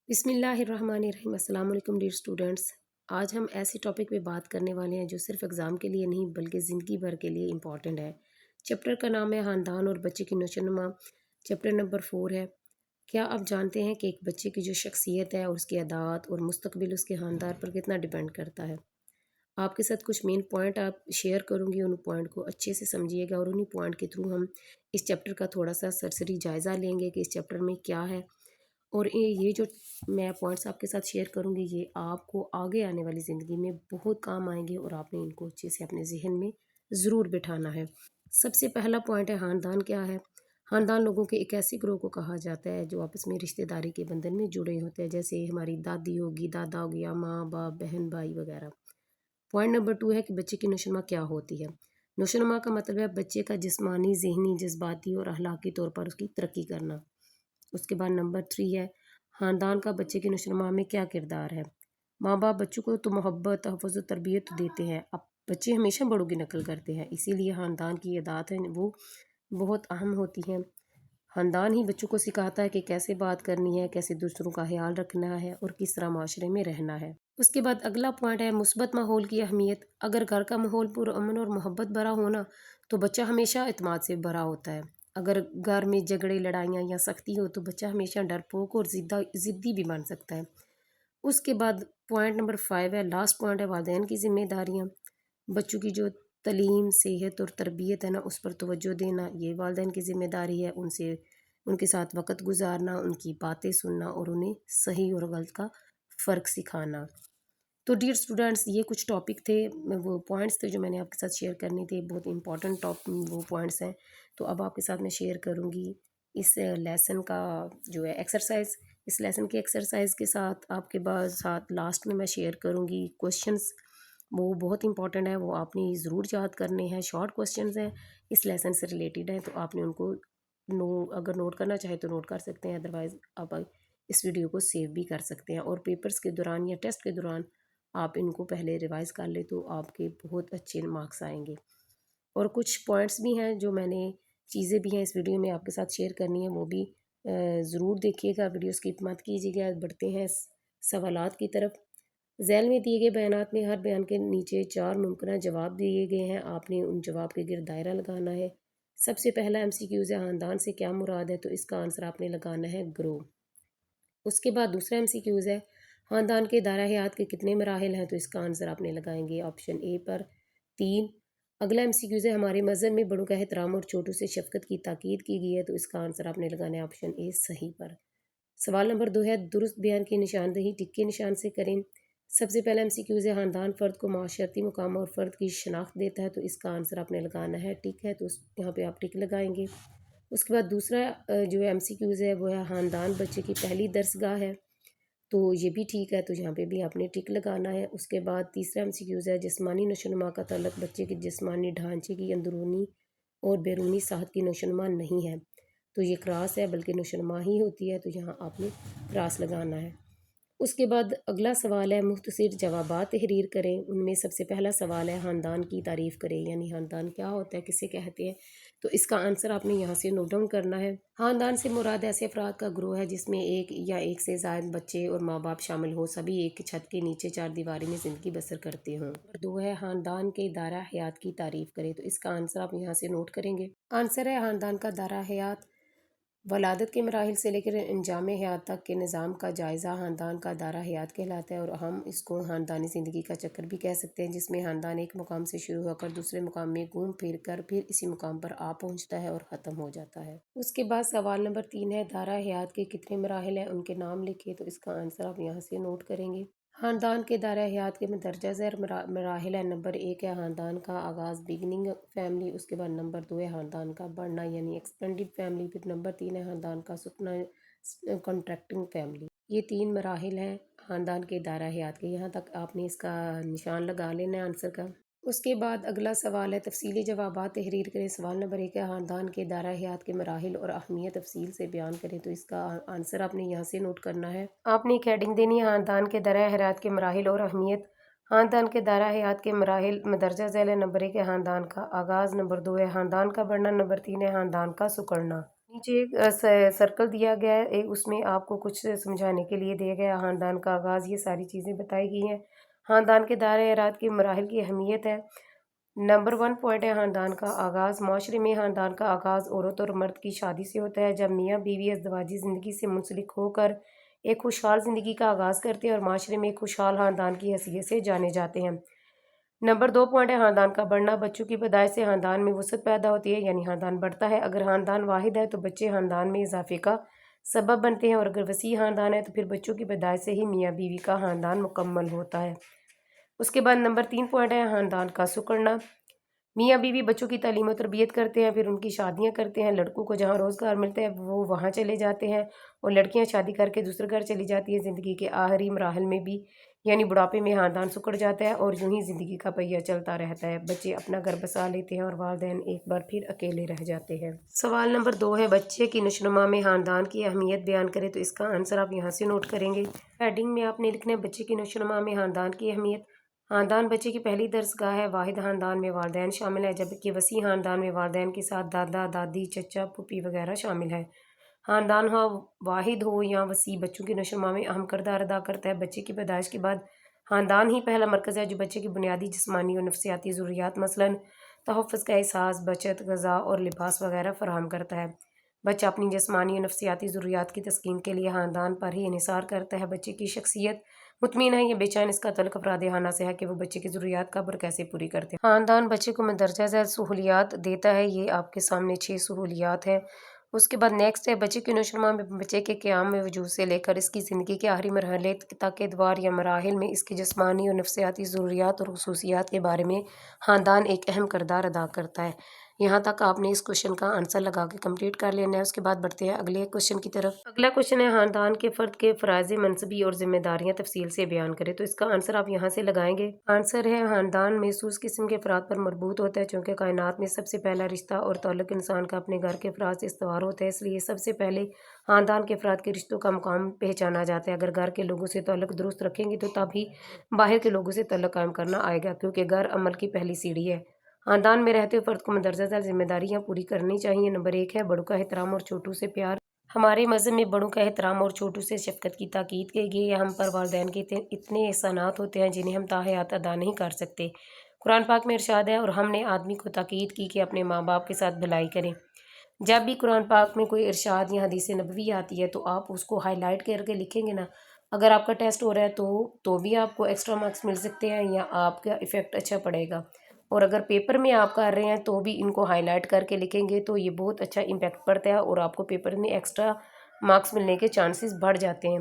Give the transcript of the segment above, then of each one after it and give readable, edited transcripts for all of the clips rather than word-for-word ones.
بسم اللہ الرحمن الرحیم۔ السلام علیکم ڈیئر اسٹوڈنٹس۔ آج ہم ایسے ٹاپک پہ بات کرنے والے ہیں جو صرف ایگزام کے لیے نہیں بلکہ زندگی بھر کے لیے امپورٹنٹ ہے۔ چیپٹر کا نام ہے خاندان اور بچے کی نشوونما۔ چیپٹر نمبر 4 ہے۔ کیا آپ جانتے ہیں کہ ایک بچے کی جو شخصیت ہے اور اس کی عادات اور مستقبل اس کے خاندان پر کتنا ڈیپینڈ کرتا ہے؟ آپ کے ساتھ کچھ مین پوائنٹ آپ شیئر کروں گی، ان پوائنٹ کو اچھے سے سمجھیے گا اور انہی پوائنٹ کے تھرو ہم اس چیپٹر کا تھوڑا سا سرسری جائزہ لیں گے کہ اس چیپٹر میں کیا ہے، اور یہ جو میں پوائنٹس آپ کے ساتھ شیئر کروں گی یہ آپ کو آگے آنے والی زندگی میں بہت کام آئیں گے اور آپ نے ان کو اچھے سے اپنے ذہن میں ضرور بٹھانا ہے۔ سب سے پہلا پوائنٹ ہے خاندان کیا ہے؟ خاندان لوگوں کے ایک ایسی گروہ کو کہا جاتا ہے جو آپس میں رشتہ داری کے بندھن میں جڑے ہوتے ہیں، جیسے ہماری دادی ہوگی، دادا ہو گیا، ماں باپ، بہن بھائی وغیرہ۔ پوائنٹ نمبر 2 ہے کہ بچے کی نشوونما کیا ہوتی ہے؟ نشوونما کا مطلب ہے بچے کا جسمانی، ذہنی، جذباتی اور اخلاقی طور پر اس کی ترقی کرنا۔ اس کے بعد نمبر 3 ہے خاندان کا بچے کی نشوونما میں کیا کردار ہے؟ ماں باپ بچوں کو تو محبت، تحفظ و تربیت دیتے ہیں، اب بچے ہمیشہ بڑوں کی نقل کرتے ہیں، اسی لیے خاندان کی عادات ہیں وہ بہت اہم ہوتی ہیں۔ خاندان ہی بچوں کو سکھاتا ہے کہ کیسے بات کرنی ہے، کیسے دوسروں کا خیال رکھنا ہے اور کس طرح معاشرے میں رہنا ہے۔ اس کے بعد اگلا پوائنٹ ہے مثبت ماحول کی اہمیت۔ اگر گھر کا ماحول پرامن اور محبت بھرا ہونا تو بچہ ہمیشہ اعتماد سے بھرا ہوتا ہے۔ اگر گھر میں جھگڑے، لڑائیاں یا سختی ہو تو بچہ ہمیشہ ڈرپوک اور ضدی بھی بن سکتا ہے۔ اس کے بعد پوائنٹ نمبر 5 ہے، لاسٹ پوائنٹ ہے والدین کی ذمہ داریاں۔ بچوں کی جو تعلیم، صحت اور تربیت ہے نا، اس پر توجہ دینا یہ والدین کی ذمہ داری ہے۔ ان کے ساتھ وقت گزارنا، ان کی باتیں سننا اور انہیں صحیح اور غلط کا فرق سکھانا۔ تو ڈیئر اسٹوڈنٹس، یہ کچھ ٹاپک تھے، وہ پوائنٹس تھے جو میں نے آپ کے ساتھ شیئر کرنے تھے، بہت امپورٹنٹ وہ پوائنٹس ہیں۔ تو اب آپ کے ساتھ میں شیئر کروں گی اس لیسن کا جو ہے ایکسرسائز۔ اس لیسن کے ایکسرسائز کے ساتھ آپ کے ساتھ لاسٹ میں شیئر کروں گی کوشچنس، وہ بہت امپورٹنٹ ہے، وہ آپ نے ضرور یاد کرنے ہیں۔ شارٹ کوشچنز ہیں، اس لیسن سے ریلیٹڈ ہیں، تو آپ نے ان کو اگر نوٹ کرنا چاہے تو نوٹ کر سکتے ہیں، ادروائز آپ اس ویڈیو کو سیو بھی کر سکتے ہیں، اور پیپرز کے دوران یا ٹیسٹ کے دوران آپ ان کو پہلے ریوائز کر لیں تو آپ کے بہت اچھے مارکس آئیں گے۔ اور کچھ پوائنٹس بھی ہیں جو میں نے چیزیں بھی ہیں اس ویڈیو میں آپ کے ساتھ شیئر کرنی ہے، وہ بھی ضرور دیکھیے گا، ویڈیو اسکپ مت کیجیے گا۔ بڑھتے ہیں سوالات کی طرف۔ ذیل میں دیے گئے بیانات میں ہر بیان کے نیچے 4 ممکنہ جواب دیے گئے ہیں، آپ نے ان جواب کے گرد دائرہ لگانا ہے۔ سب سے پہلا MCQز ہے، خاندان سے کیا مراد ہے؟ تو اس کا آنسر آپ نے لگانا ہے گروہ۔ اس کے بعد دوسرا MCQز ہے، خاندان کے دائرہ حیات کے کتنے مراحل ہیں؟ تو اس کا آنسر آپ نے لگائیں گے آپشن اے پر 3۔ اگلا MCQز ہے، ہمارے مذہب میں بڑوں کا احترام اور چھوٹوں سے شفقت کی تاکید کی گئی ہے، تو اس کا آنسر آپ نے لگانا ہے آپشن اے صحیح پر۔ سوال نمبر 2 ہے، درست بیان کی نشاندہی ٹک کے نشان سے کریں۔ سب سے پہلا MCQز ہے، خاندان فرد کو معاشرتی مقام اور فرد کی شناخت دیتا ہے، تو اس کا آنسر آپ نے لگانا ہے ٹک ہے، تو یہاں پہ آپ ٹک لگائیں گے۔ اس کے بعد دوسرا جو MCQز ہے وہ ہے، خاندان بچے کی پہلی درسگاہ ہے، تو یہ بھی ٹھیک ہے، تو یہاں پہ بھی آپ نے ٹک لگانا ہے۔ اس کے بعد تیسرا MCQز ہے، جسمانی نشوونما کا تعلق بچے کے جسمانی ڈھانچے کی اندرونی اور بیرونی صحت کی نشوونما نہیں ہے، تو یہ کراس ہے، بلکہ نشوونما ہی ہوتی ہے، تو یہاں آپ نے کراس لگانا ہے۔ اس کے بعد اگلا سوال ہے، مختصر جوابات تحریر کریں۔ ان میں سب سے پہلا سوال ہے، خاندان کی تعریف کریں، یعنی خاندان کیا ہوتا ہے، کسے کہتے ہیں؟ تو اس کا آنسر آپ نے یہاں سے نوٹ ڈاؤن کرنا ہے۔ خاندان سے مراد ایسے افراد کا گروہ ہے جس میں ایک یا ایک سے زائد بچے اور ماں باپ شامل ہو، سبھی ایک چھت کے نیچے چار دیواری میں زندگی بسر کرتے ہوں۔ نمبر 2 ہے، خاندان کے دائرہ حیات کی تعریف کریں، تو اس کا آنسر آپ یہاں سے نوٹ کریں گے۔ آنسر ہے، خاندان کا دائرہ حیات ولادت کے مراحل سے لے کر انجام حیات تک کے نظام کا جائزہ خاندان کا دائرہ حیات کہلاتا ہے، اور ہم اس کو خاندانی زندگی کا چکر بھی کہہ سکتے ہیں، جس میں خاندان ایک مقام سے شروع ہو کر دوسرے مقام میں گھوم پھر کر پھر اسی مقام پر آ پہنچتا ہے اور ختم ہو جاتا ہے۔ اس کے بعد سوال نمبر 3 ہے، دائرہ حیات کے کتنے مراحل ہیں؟ ان کے نام لکھیں، تو اس کا آنسر آپ یہاں سے نوٹ کریں گے۔ خاندان کے دائرہ حیات کے مندرجہ ذیل مراحل ہے۔ نمبر 1 ہے خاندان کا آغاز، بگننگ فیملی۔ اس کے بعد نمبر 2 ہے خاندان کا بڑھنا، یعنی ایکسپینڈڈ فیملی۔ پھر نمبر 3 ہے خاندان کا سکنا، کنٹریکٹنگ فیملی۔ یہ 3 مراحل ہیں خاندان کے دائرہ حیات کے، یہاں تک آپ نے اس کا نشان لگا لینا ہے آنسر کا۔ اس کے بعد اگلا سوال ہے، تفصیلی جوابات تحریر کریں۔ سوال نمبر 1 ہے، خاندان کے دائرہ حیات کے مراحل اور اہمیت تفصیل سے بیان کریں، تو اس کا آنسر آپ نے یہاں سے نوٹ کرنا ہے۔ آپ نے ایک ہیڈنگ دینی ہے، خاندان کے دائرہ حیات کے مراحل اور اہمیت۔ خاندان کے دائرہ حیات کے مراحل مندرجہ ذیل ہے۔ نمبر 1 ہے خاندان کا آغاز، نمبر 2 ہے خاندان کا بڑھنا، نمبر 3 ہے خاندان کا سکڑنا۔ نیچے ایک سرکل دیا گیا ہے، اس میں آپ کو کچھ سمجھانے کے لیے دیا گیا ہے۔ خاندان کا آغاز، یہ ساری چیزیں بتائی گئی ہیں۔ خاندان کے دائرۂ اراد کے مراحل کی اہمیت ہے۔ نمبر 1 پوائنٹ ہے خاندان کا آغاز۔ معاشرے میں خاندان کا آغاز عورت اور مرد کی شادی سے ہوتا ہے، جب میاں بیوی ازدواجی زندگی سے منسلک ہو کر ایک خوشحال زندگی کا آغاز کرتے ہیں اور معاشرے میں ایک خوشحال خاندان کی حیثیت سے جانے جاتے ہیں۔ نمبر 2 پوائنٹ ہے خاندان کا بڑھنا۔ بچوں کی پیدائش سے خاندان میں وسعت پیدا ہوتی ہے، یعنی خاندان بڑھتا ہے۔ اگر خاندان واحد ہے تو بچے خاندان میں اضافے کا سبب بنتے ہیں، اور اگر وسیع خاندان ہے تو پھر بچوں کی پیدائش سے ہی میاں بیوی کا خاندان مکمل ہوتا ہے۔ اس کے بعد نمبر 3 پوائنٹ ہے خاندان کا سکڑنا۔ میاں بیوی بچوں کی تعلیم و تربیت کرتے ہیں، پھر ان کی شادیاں کرتے ہیں۔ لڑکوں کو جہاں روزگار ملتا ہے وہ وہاں چلے جاتے ہیں، اور لڑکیاں شادی کر کے دوسرے گھر چلی جاتی ہیں۔ زندگی کے آخری مراحل میں بھی، یعنی بڑھاپے میں، خاندان سکڑ جاتا ہے اور یوں ہی زندگی کا پہیہ چلتا رہتا ہے۔ بچے اپنا گھر بسا لیتے ہیں اور والدین ایک بار پھر اکیلے رہ جاتے ہیں۔ سوال نمبر 2 ہے، بچے کی نشوونما میں خاندان کی اہمیت بیان کریں، تو اس کا آنسر آپ یہاں سے نوٹ کریں گے۔ ہیڈنگ میں آپ نے لکھنا ہے بچے کی نشوونما میں خاندان کی اہمیت۔ خاندان بچے کی پہلی درسگاہ ہے۔ واحد خاندان میں والدین شامل ہیں، جبکہ وسیع خاندان میں والدین کے ساتھ دادا دادی چچا پھوپھی وغیرہ شامل ہیں۔ خاندان واحد ہو یا وسیع، بچوں کی نشوونما میں اہم کردار ادا کرتا ہے۔ بچے کی پیدائش کے بعد خاندان ہی پہلا مرکز ہے جو بچے کی بنیادی جسمانی اور نفسیاتی ضروریات مثلاً تحفظ کا احساس، بچت، غذا اور لباس وغیرہ فراہم کرتا ہے۔ بچہ اپنی جسمانی اور نفسیاتی ضروریات کی تسکین کے لیے خاندان پر ہی انحصار کرتا ہے۔ بچے کی شخصیت مطمئن ہے یا بے چین، اس کا تعلق افراد خانہ سے ہے کہ وہ بچے کی ضروریات کب اور کیسے پوری کرتے ہیں۔ خاندان بچے کو مندرجہ ذیل سہولیات دیتا ہے، یہ آپ کے سامنے 6 سہولیات ہیں۔ اس کے بعد نیکسٹ ہے، بچے کی نشوونما میں بچے کے قیام میں وجود سے لے کر اس کی زندگی کے آخری مرحلے تک ادوار یا مراحل میں اس کی جسمانی اور نفسیاتی ضروریات اور خصوصیات کے بارے میں خاندان ایک اہم کردار ادا کرتا ہے۔ یہاں تک آپ نے اس کوشچن کا آنسر لگا کے کمپلیٹ کر لینا ہے۔ اس کے بعد بڑھتے ہیں اگلے کوشچن کی طرف۔ اگلا کوشچن ہے، خاندان کے فرد کے فرائض منصبی اور ذمہ داریاں تفصیل سے بیان کریں، تو اس کا آنسر آپ یہاں سے لگائیں گے۔ آنسر ہے، خاندان محسوس قسم کے افراد پر مربوط ہوتا ہے، چونکہ کائنات میں سب سے پہلا رشتہ اور تعلق انسان کا اپنے گھر کے افراد سے استوار ہوتا ہے، اس لیے سب سے پہلے خاندان کے افراد کے رشتوں کا مقام پہچانا جاتا ہے۔ اگر گھر کے لوگوں سے تعلق درست رکھیں گے تو تب ہی باہر کے لوگوں سے تعلق قائم کرنا آئے گا، کیونکہ گھر عمل کی پہلی سیڑھی ہے۔ خاندان میں رہتے ہوئے فرد کو مندرجہ ذیل ذمہ داریاں پوری کرنی چاہیے۔ نمبر 1 ہے، بڑوں کا احترام اور چھوٹوں سے پیار۔ ہمارے مذہب میں بڑوں کا احترام اور چھوٹوں سے شفقت کی تاکید کی گئی ہے۔ ہم پر والدین کے اتنے احسانات ہوتے ہیں جنہیں ہم تا حیات ادا نہیں کر سکتے۔ قرآن پاک میں ارشاد ہے، اور ہم نے آدمی کو تاکید کی کہ اپنے ماں باپ کے ساتھ بھلائی کریں۔ جب بھی قرآن پاک میں کوئی ارشاد یا حدیث نبوی آتی ہے تو آپ اس کو ہائی لائٹ کر کے لکھیں گے نا۔ اگر آپ کا ٹیسٹ ہو رہا ہے تو بھی آپ کو ایکسٹرا مارکس مل سکتے ہیں، یا آپ کا ایفیکٹ اچھا پڑے گا۔ اور اگر پیپر میں آپ کر رہے ہیں تو بھی ان کو ہائی لائٹ کر کے لکھیں گے تو یہ بہت اچھا امپیکٹ پڑتا ہے، اور آپ کو پیپر میں ایکسٹرا مارکس ملنے کے چانسز بڑھ جاتے ہیں۔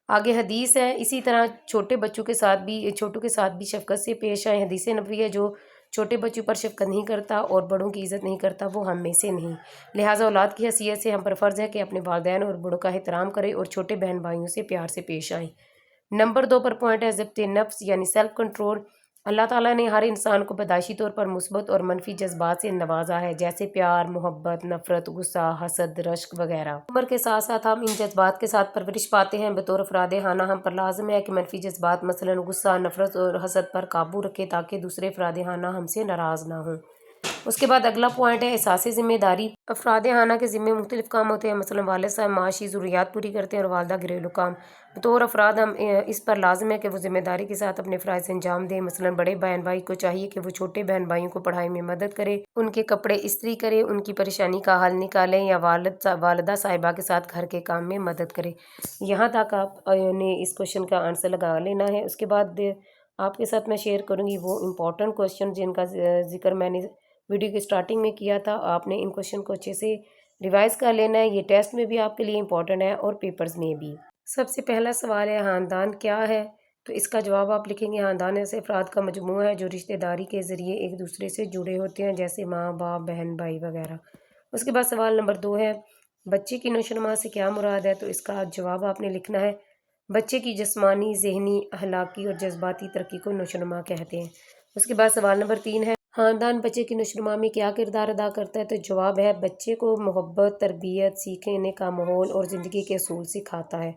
آگے حدیث ہے، اسی طرح چھوٹوں کے ساتھ بھی شفقت سے پیش آئیں۔ حدیث نبوی ہے، جو چھوٹے بچوں پر شفقت نہیں کرتا اور بڑوں کی عزت نہیں کرتا وہ ہم میں سے نہیں۔ لہٰذا اولاد کی حیثیت سے ہم پر فرض ہے کہ اپنے والدین اور بڑوں کا احترام کریں اور چھوٹے بہن بھائیوں سے پیار سے پیش آئیں۔ نمبر 2 پر پوائنٹ ہے، ضبط نفس یعنی سیلف کنٹرول۔ اللہ تعالیٰ نے ہر انسان کو پیدائشی طور پر مثبت اور منفی جذبات سے نوازا ہے، جیسے پیار، محبت، نفرت، غصہ، حسد، رشک وغیرہ۔ عمر کے ساتھ ساتھ ہم ان جذبات کے ساتھ پرورش پاتے ہیں۔ بطور افراد خانہ ہم پر لازم ہے کہ منفی جذبات مثلاً غصہ، نفرت اور حسد پر قابو رکھیں تاکہ دوسرے افراد خانہ ہم سے ناراض نہ ہوں۔ اس کے بعد اگلا پوائنٹ ہے، احساس ذمہ داری۔ افراد خانہ کے ذمے مختلف کام ہوتے ہیں، مثلاً والد صاحب معاشی ضروریات پوری کرتے ہیں اور والدہ گھریلو کام۔ بطور افراد ہم اس پر لازم ہے کہ وہ ذمہ داری کے ساتھ اپنے فرائض انجام دیں۔ مثلاً بڑے بہن بھائی کو چاہیے کہ وہ چھوٹے بہن بھائیوں کو پڑھائی میں مدد کرے، ان کے کپڑے استری کرے، ان کی پریشانی کا حل نکالیں، یا والدہ صاحبہ کے ساتھ گھر کے کام میں مدد کرے۔ یہاں تک آپ نے اس کوشچن کا آنسر لگا لینا ہے۔ اس کے بعد آپ کے ساتھ میں شیئر کروں گی وہ امپورٹنٹ کوشچن جن کا ذکر میں نے ویڈیو کے سٹارٹنگ میں کیا تھا۔ آپ نے ان کوشچن کو اچھے سے ریوائز کر لینا ہے، یہ ٹیسٹ میں بھی آپ کے لیے امپورٹنٹ ہے اور پیپرز میں بھی۔ سب سے پہلا سوال ہے، خاندان کیا ہے؟ تو اس کا جواب آپ لکھیں گے، خاندان ایسے افراد کا مجموعہ ہے جو رشتہ داری کے ذریعے ایک دوسرے سے جڑے ہوتے ہیں، جیسے ماں باپ، بہن بھائی وغیرہ۔ اس کے بعد سوال نمبر 2 ہے، بچے کی نشوونما سے کیا مراد ہے؟ تو اس کا جواب آپ نے لکھنا ہے، بچے کی جسمانی، ذہنی، اخلاقی اور جذباتی ترقی کو نشوونما کہتے ہیں۔ اس کے بعد سوال نمبر 3 ہے، خاندان بچے کی نشوونما میں کیا کردار ادا کرتا ہے؟ تو جواب ہے، بچے کو محبت، تربیت، سیکھنے کا ماحول اور زندگی کے اصول سکھاتا ہے۔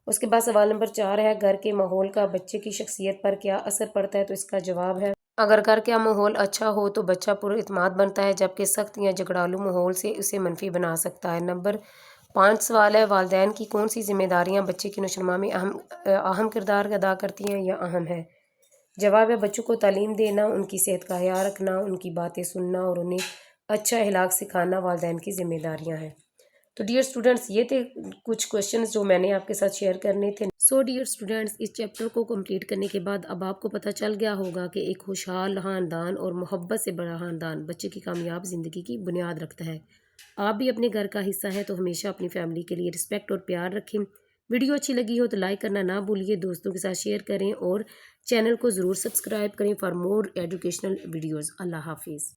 اس کے بعد سوال نمبر 4 ہے، گھر کے ماحول کا بچے کی شخصیت پر کیا اثر پڑتا ہے؟ تو اس کا جواب ہے، اگر گھر کا ماحول اچھا ہو تو بچہ پر اعتماد بنتا ہے، جبکہ سخت یا جھگڑالو ماحول سے اسے منفی بنا سکتا ہے۔ نمبر 5 سوال ہے، والدین کی کون سی ذمہ داریاں بچے کی نشوونما میں اہم کردار ادا کرتی ہیں یا اہم ہے؟ جواب ہے بچوں کو تعلیم دینا، ان کی صحت کا خیال رکھنا، ان کی باتیں سننا اور انہیں اچھا اخلاق سکھانا والدین کی ذمہ داریاں ہیں۔ تو ڈیئر اسٹوڈنٹس، یہ تھے کچھ کوشچنز جو میں نے آپ کے ساتھ شیئر کرنے تھے۔ سو ڈیئر اسٹوڈنٹس، اس چیپٹر کو کمپلیٹ کرنے کے بعد اب آپ کو پتہ چل گیا ہوگا کہ ایک خوشحال خاندان اور محبت سے بڑا خاندان بچے کی کامیاب زندگی کی بنیاد رکھتا ہے۔ آپ بھی اپنے گھر کا حصہ ہیں تو ہمیشہ اپنی فیملی کے لیے رسپیکٹ اور پیار رکھیں۔ ویڈیو اچھی لگی ہو تو لائک کرنا نہ بھولیے، دوستوں کے ساتھ شیئر کریں اور چینل کو ضرور سبسکرائب کریں فار مور ایجوکیشنل ویڈیوز۔ اللہ حافظ۔